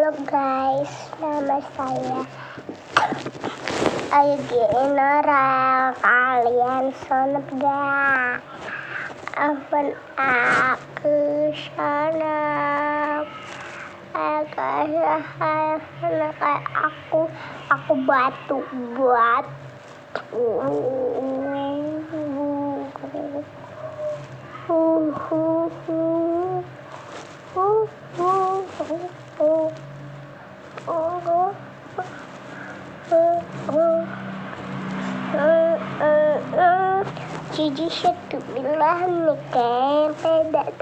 Halo guys, nama saya Ayu Kalian sonep gak? Ampun aku sonep. Kayak aku batu. Cici satu bilang nih kan, tidak